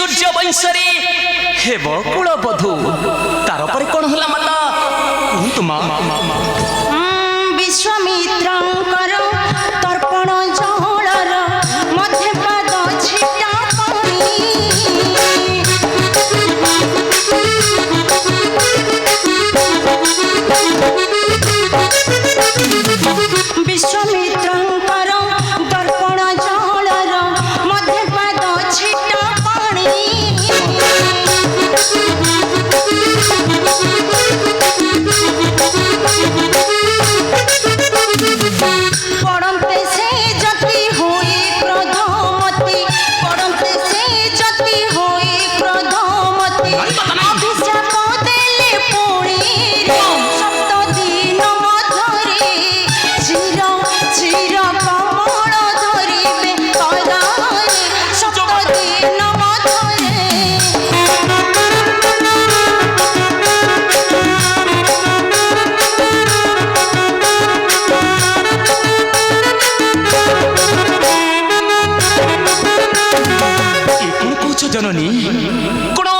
सूर्य वंशरे हेब कुलबधू तार पर कौन होला माता कहतु माँ विश्वामित्रंकर तर्पण जलर मध्य पाद छिटा पानी विश्वामित्रंकर तर्पण जलर मध्य पाद छिटा पानी पड़ते से जति हुई क्रोधमती पड़ते से जति हुई क्रोधमती अभिशाप देले पुणी रे सप्त दिन मधुरे चिर चिर कमल धरिबे करारे सप्त दिन मधुरे जननी कुणो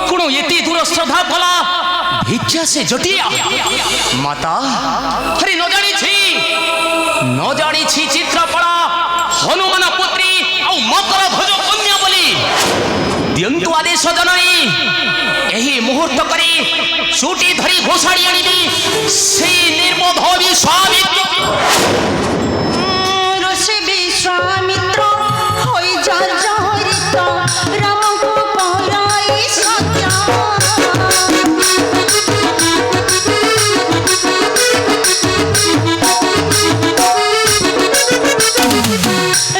कुणो एति दूर श्रद्धा भला भिक्षा से जटिया माता हरि न जानी छी चित्रपड़ा हनुमान पुत्री औ मकर ध्वज कन्या बोली दियंतु आदेश जननी एही मुहूर्त करी छुटी धरी घोषाड़ी आनिबी से निर्मोध विश्वामित्र ऋषि विश्वामित्र होई जर्जरित राम को पराई सत्या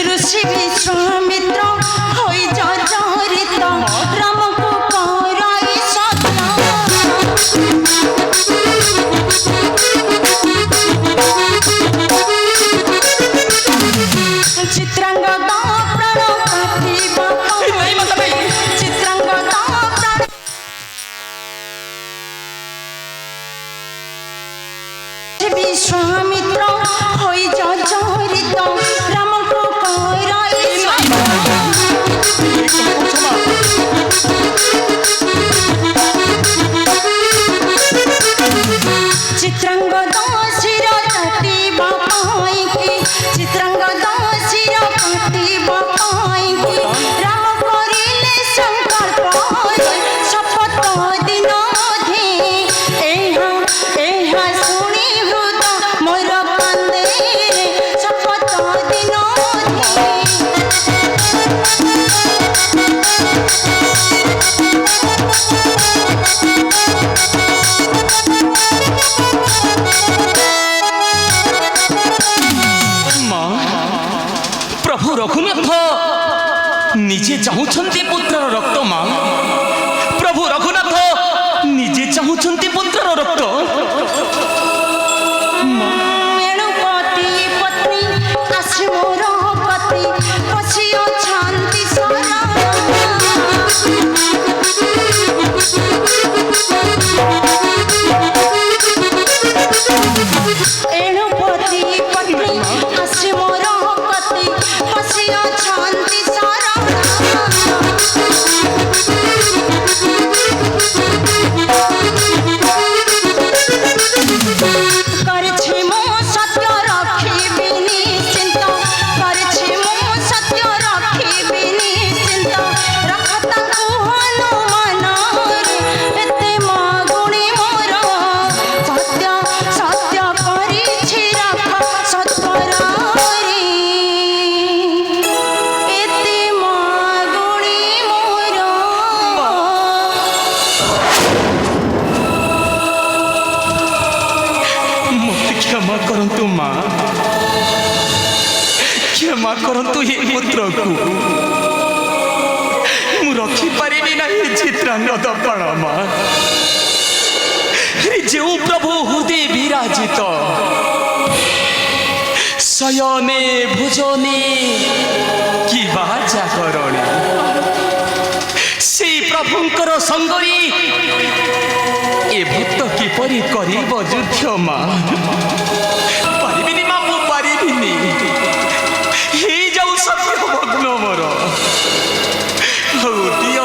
ऋषि विश्वामित्र होई जर्जरित राम को पराई सत्या चित्रांगदा प्राण काटिबा चित्रांगदा प्राण विश्वामित्र होई जर्जरित राम को कराई चित्रांगदा शिर काटिबा पाइके चित्रांगदा शिर काटिबा पाइके राम करिले संकल्प शपथ दिन मध्ये एहा सुनी हृद मोर कांदे शपथ दिन प्रभु रघुनाथ निजे चाहूछंती पुत्रर रक्त मां प्रभु रघुनाथ निजे चाहूछंती पुत्रर रक्त मेणुपति पत्नी आसी मोर पति पछियो शांति सारा एणुपति पत्नी आसी मोर पति पछियो शांति सारा करछि मो सत्य रखिबि निश्चिंत करछि मो सत्य रखिबि निश्चिंत रखता हनुमान रे एते मागुणी मोर सत्य सत्य करिछि रख सत्वर रे एते मागुणी मोर मत क्षमा करंतु मां क्षमा करंतु हे पुत्र को मु रखी पारिबि नाही चित्रांगद प्राण मां जो प्रभु हृदय विराजित शयने भोजने कि बाचा करणे से प्रभुंकर संगरी ए भक्त किपरि करिब युद्ध मा पारिबिनी मा मु पारिबिनी हे जाऊ सत्य भग्न मोर हौती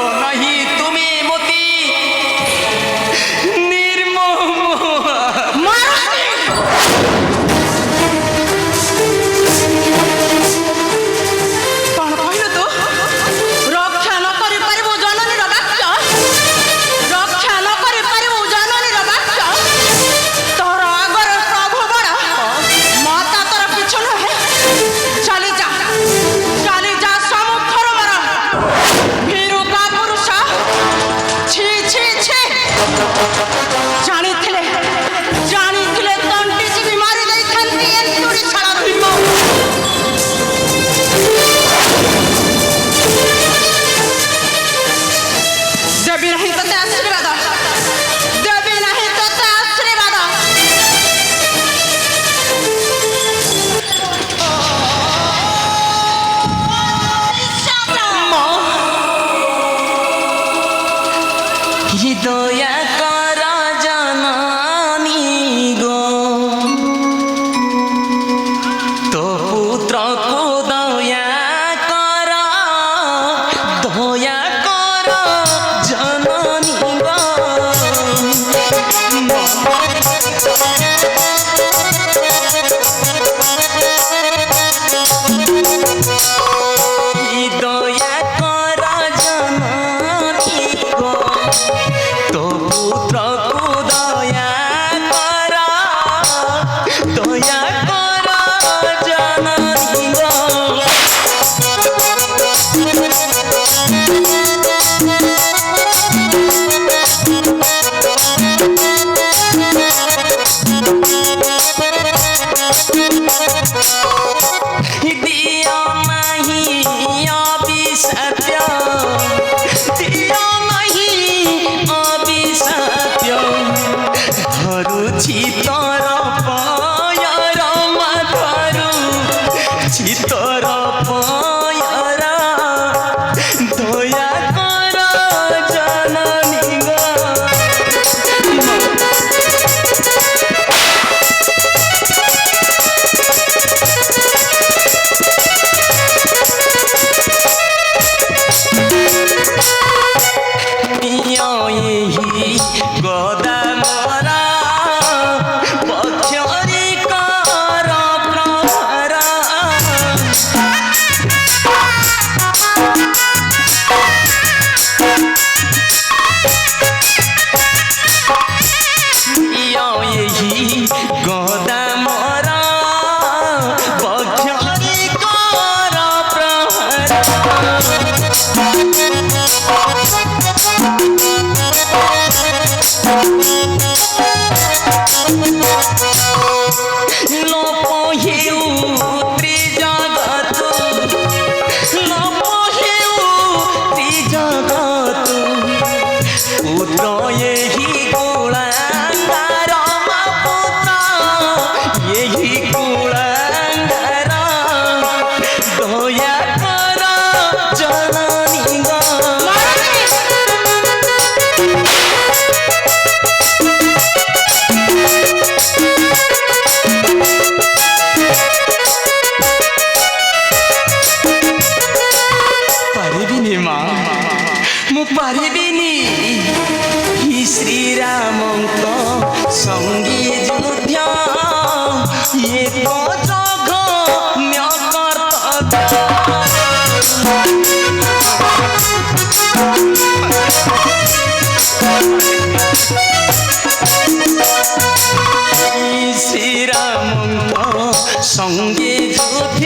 লোপ হেউ ত্রিজগত, লোপ হেউ ত্রিজগত, পুত্র এহি কুলাঙ্গার পুত্র এহি কুলাঙ্গার, দয়া কর জননী গো। ପାରିବିନି ମା, ମୁଁ ପାରିବିନି। ଶ୍ରୀରାମଙ୍କ ସଙ୍ଗୀ ଯୁଦ୍ଧ ଏକ ଜଘନ୍ୟ କର୍ତ୍ତବ୍ୟ। ଶ୍ରୀରାମଙ୍କ ସଙ୍ଗୀ ଯୁଦ୍ଧ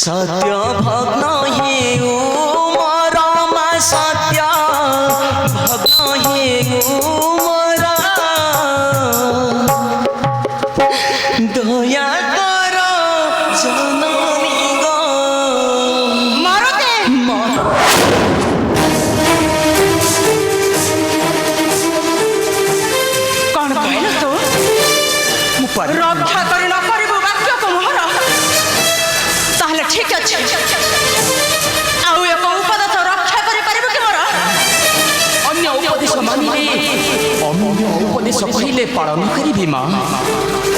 সত্য ভগ্ন হেউ মোর মা, সত্য ভগ্ন হেউ মোর, দয়া কর জননী গো। মারতে କଣ କହିଲୁ ତୁ? ରକ୍ଷା କରି ନ କରିବୁ ବାକ୍ୟକୁ ମୋହର, ତାହେଲେ ଠିକ ଅଛି। ଆଉ ଏକ ଉପଦେଶ ରକ୍ଷା କରିପାରିବୁ କି ମୋର? ଅନ୍ୟ ଉପଦେଶ ମାନିଲେ, ଅନ୍ୟ ଉପଦେଶ କହିଲେ ପାଳନ କରିବି ମା।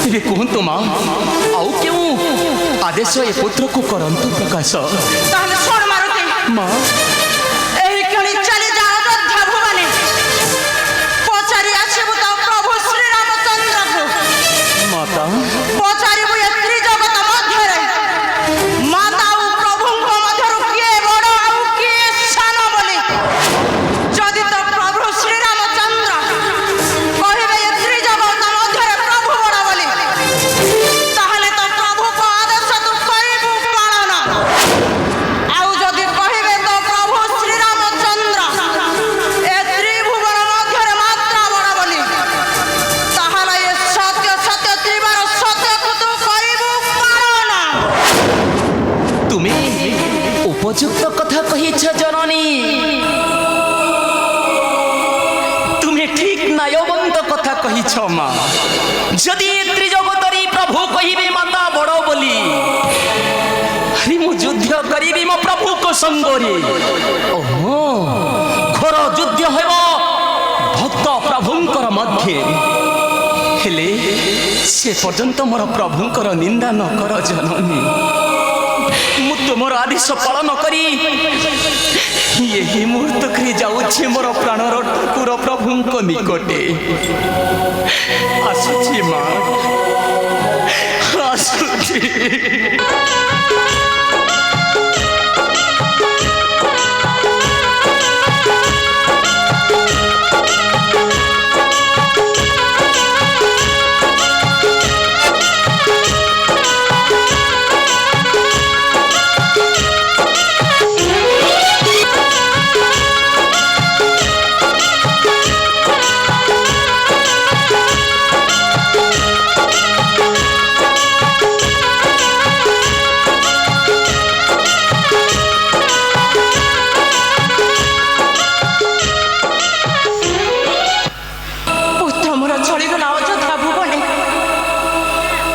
ତେବେ କୁହନ୍ତୁ ମା, ଆଉ କେଉଁ ଆଦେଶ ଏ ପୁତ୍ରକୁ କରନ୍ତୁ ପ୍ରକାଶ। ତାହେଲେ ଶୁଣ ମାରୁତି, ମା ଏହି କିଣି ଚାଲି ଯା ଅଯୋଧ୍ୟା ଭୁବନେ, ପଚାରି ଆସିବୁ ତ ପ୍ରଭୁ ଶ୍ରୀରାମଚନ୍ଦ୍ରକୁ। ମାତା ପଚାରିବୁ ଏ ତ୍ରିଜଗତ ମଧ୍ୟରେ ମାତା ଆଉ ପ୍ରଭୁଙ୍କ ମଧ୍ୟରୁ କିଏ ବଡ଼ ଆଉ କିଏ ସାନ ବୋଲି। ଯଦି ତ ପ୍ରଭୁ ଶ୍ରୀରାମଚନ୍ଦ୍ର କହିବେ ଏ ତ୍ରିଜଗତ ମଧ୍ୟରେ ପ୍ରଭୁ ବଡ଼ ବୋଲି, ତାହେଲେ ତ ପ୍ରଭୁଙ୍କ ଆଦେଶ ତୁ କରିବୁ ପାଳନ। ଆଉ ଯଦି କହିବେ ତ ପ୍ରଭୁ ଶ୍ରୀରାମଚନ୍ଦ୍ର ଏ ତ୍ରିଭୁବନ ମଧ୍ୟରେ ମାତ୍ର ବଡ଼ ବୋଲି, ତାହେଲେ ଏ ସତ୍ୟ ସତ୍ୟ ତ୍ରିବାର ସତ୍ୟକୁ ତୁ କରିବୁ ପାଳନ। তুমি উপযুক্ত কথা কহিছ জননী, তুমি ঠিক ন্যায়বন্ত কথা কহিছ মা। যদি ত্রিজগতরে প্রভু কহিবে মাতা বড় বলি, আরে মু যুদ্ধ করিবি মো প্রভুক সঙ্গরে। ওহো, ঘোর যুদ্ধ হব ভক্ত প্রভুঙ্কর মধ্যে। হেলে সে পর্যন্ত মোর প্রভুঙ্কর নিন্দা ন কর জননী। ମୁଁ ତୁମର ଆଦେଶ ପାଳନ କରି ଏହି ମୁହୂର୍ତ୍ତରେ ଯାଉଛି ମୋର ପ୍ରାଣର ଠାକୁର ପ୍ରଭୁଙ୍କ ନିକଟେ। ଆସୁଛି ମା, ଆସୁଛି।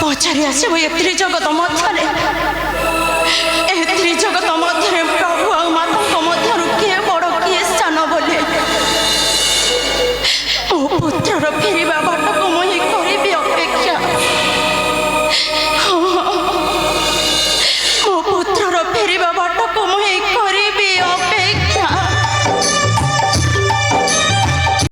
ପଚାରି ଆସିବୁ ଏ ତ୍ରିଜଗତ ମଧ୍ୟରେ, ଏ ତ୍ରିଜଗତ